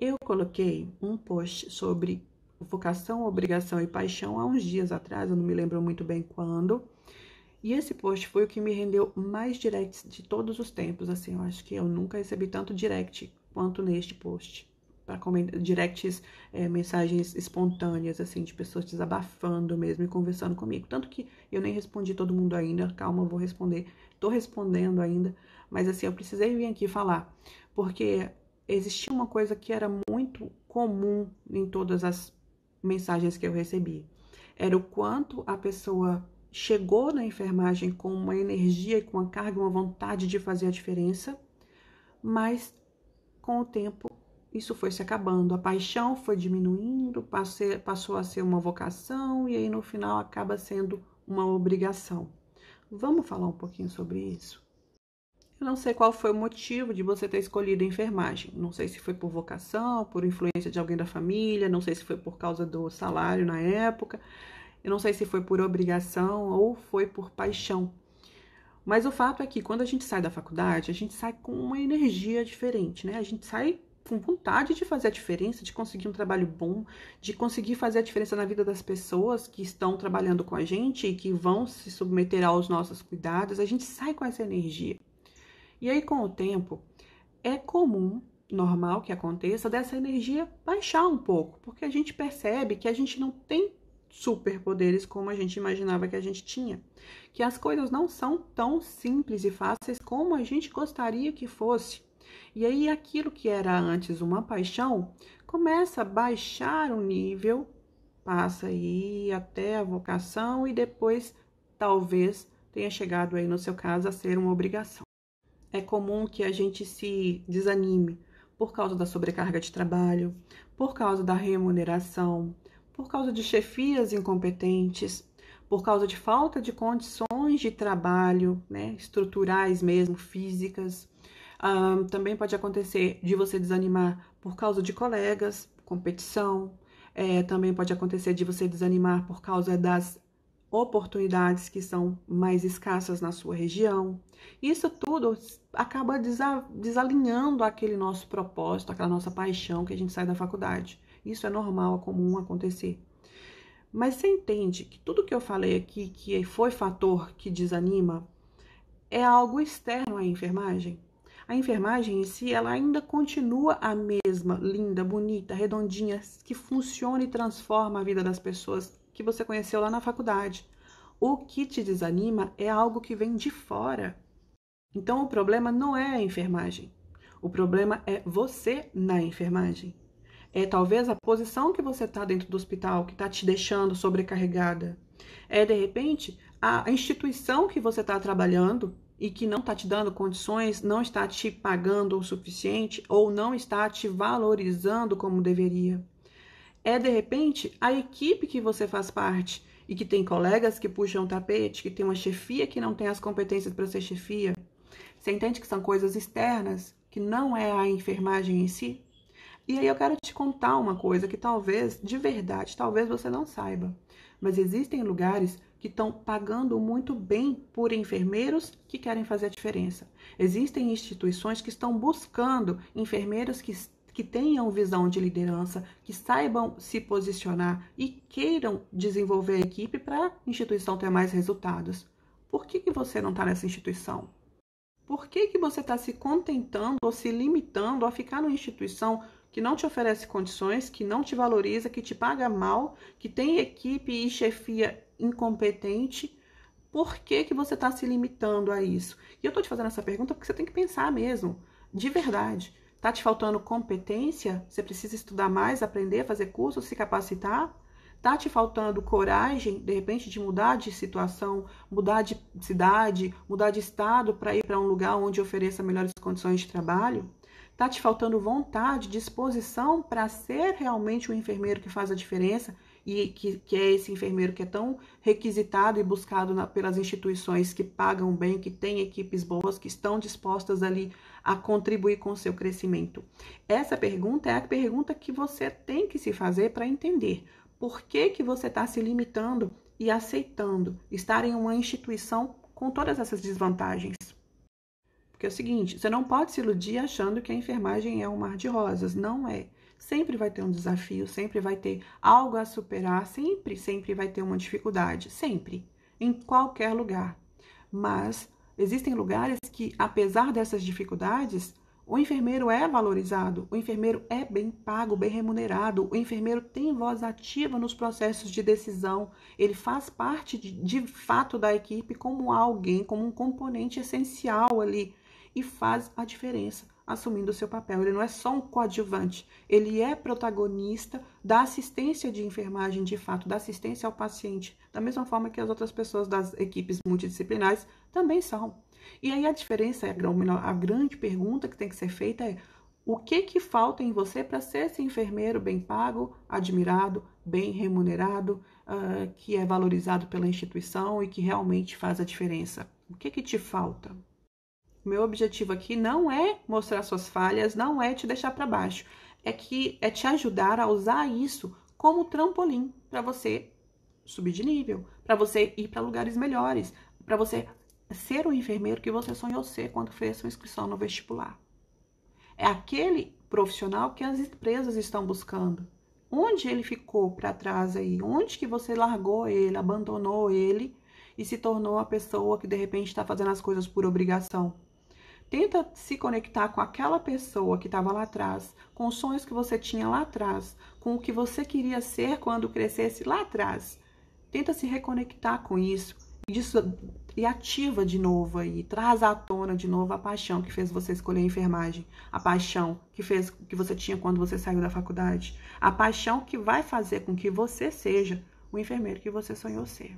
Eu coloquei um post sobre vocação, obrigação e paixão há uns dias atrás, eu não me lembro muito bem quando. E esse post foi o que me rendeu mais directs de todos os tempos, assim, eu acho que eu nunca recebi tanto direct quanto neste post. Directs, mensagens espontâneas, assim, de pessoas desabafando mesmo e conversando comigo. Tanto que eu nem respondi todo mundo ainda, calma, eu vou responder. Tô respondendo ainda, mas assim, eu precisei vir aqui falar, porque existia uma coisa que era muito comum em todas as mensagens que eu recebi. Era o quanto a pessoa chegou na enfermagem com uma energia e com uma carga, uma vontade de fazer a diferença, mas com o tempo isso foi se acabando, a paixão foi diminuindo, passou a ser uma vocação e aí no final acaba sendo uma obrigação. Vamos falar um pouquinho sobre isso? Eu não sei qual foi o motivo de você ter escolhido a enfermagem. Não sei se foi por vocação, por influência de alguém da família, não sei se foi por causa do salário na época, eu não sei se foi por obrigação ou foi por paixão. Mas o fato é que quando a gente sai da faculdade, a gente sai com uma energia diferente, né? A gente sai com vontade de fazer a diferença, de conseguir um trabalho bom, de conseguir fazer a diferença na vida das pessoas que estão trabalhando com a gente e que vão se submeter aos nossos cuidados. A gente sai com essa energia. E aí, com o tempo, é comum, normal que aconteça, dessa energia baixar um pouco, porque a gente percebe que a gente não tem superpoderes como a gente imaginava que a gente tinha, que as coisas não são tão simples e fáceis como a gente gostaria que fosse. E aí, aquilo que era antes uma paixão começa a baixar o nível, passa aí até a vocação e depois, talvez, tenha chegado aí no seu caso a ser uma obrigação. É comum que a gente se desanime por causa da sobrecarga de trabalho, por causa da remuneração, por causa de chefias incompetentes, por causa de falta de condições de trabalho, né, estruturais mesmo, físicas. Também pode acontecer de você desanimar por causa de colegas, competição. Também pode acontecer de você desanimar por causa das oportunidades que são mais escassas na sua região. Isso tudo acaba desalinhando aquele nosso propósito, aquela nossa paixão que a gente sai da faculdade. Isso é normal, é comum acontecer. Mas você entende que tudo que eu falei aqui, que foi fator que desanima, é algo externo à enfermagem? A enfermagem em si, ela ainda continua a mesma, linda, bonita, redondinha, que funciona e transforma a vida das pessoas que você conheceu lá na faculdade. O que te desanima é algo que vem de fora. Então, o problema não é a enfermagem. O problema é você na enfermagem. É talvez a posição que você está dentro do hospital que está te deixando sobrecarregada. É, de repente, a instituição que você está trabalhando e que não está te dando condições, não está te pagando o suficiente ou não está te valorizando como deveria. É, de repente, a equipe que você faz parte e que tem colegas que puxam o tapete, que tem uma chefia que não tem as competências para ser chefia. Você entende que são coisas externas, que não é a enfermagem em si? E aí eu quero te contar uma coisa que talvez, de verdade, talvez você não saiba, mas existem lugares que estão pagando muito bem por enfermeiros que querem fazer a diferença. Existem instituições que estão buscando enfermeiros que tenham visão de liderança, que saibam se posicionar e queiram desenvolver a equipe para a instituição ter mais resultados. Por que você não está nessa instituição? Por que você está se contentando ou se limitando a ficar numa instituição que não te oferece condições, que não te valoriza, que te paga mal, que tem equipe e chefia incompetente? Por que você está se limitando a isso? E eu estou te fazendo essa pergunta porque você tem que pensar mesmo, de verdade. Está te faltando competência? Você precisa estudar mais, aprender, fazer cursos, se capacitar? Tá te faltando coragem, de repente, de mudar de situação, mudar de cidade, mudar de estado para ir para um lugar onde ofereça melhores condições de trabalho? Tá te faltando vontade, disposição para ser realmente o enfermeiro que faz a diferença e que é esse enfermeiro que é tão requisitado e buscado pelas instituições que pagam bem, que têm equipes boas, que estão dispostas ali a contribuir com o seu crescimento? Essa pergunta é a pergunta que você tem que se fazer para entender. Por que você está se limitando e aceitando estar em uma instituição com todas essas desvantagens? Porque é o seguinte, você não pode se iludir achando que a enfermagem é um mar de rosas. Não é. Sempre vai ter um desafio, sempre vai ter algo a superar, sempre vai ter uma dificuldade. Sempre. Em qualquer lugar. Mas existem lugares que, apesar dessas dificuldades, o enfermeiro é valorizado, o enfermeiro é bem pago, bem remunerado, o enfermeiro tem voz ativa nos processos de decisão, ele faz parte de fato da equipe como alguém, como um componente essencial ali e faz a diferença assumindo o seu papel. Ele não é só um coadjuvante, ele é protagonista da assistência de enfermagem de fato, da assistência ao paciente, da mesma forma que as outras pessoas das equipes multidisciplinares também são. E aí a diferença, a grande pergunta que tem que ser feita é: o que falta em você para ser esse enfermeiro bem pago, admirado, bem remunerado, que é valorizado pela instituição e que realmente faz a diferença? O que te falta? O meu objetivo aqui não é mostrar suas falhas, não é te deixar para baixo, é te ajudar a usar isso como trampolim para você subir de nível, para você ir para lugares melhores, para você ser o enfermeiro que você sonhou ser quando fez sua inscrição no vestibular. É aquele profissional que as empresas estão buscando. Onde ele ficou para trás aí? Onde que você largou ele, abandonou ele e se tornou a pessoa que de repente está fazendo as coisas por obrigação? Tenta se conectar com aquela pessoa que estava lá atrás, com os sonhos que você tinha lá atrás, com o que você queria ser quando crescesse lá atrás. Tenta se reconectar com isso e ativa de novo aí, traz à tona de novo a paixão que fez você escolher a enfermagem, a paixão que você tinha quando você saiu da faculdade, a paixão que vai fazer com que você seja o enfermeiro que você sonhou ser.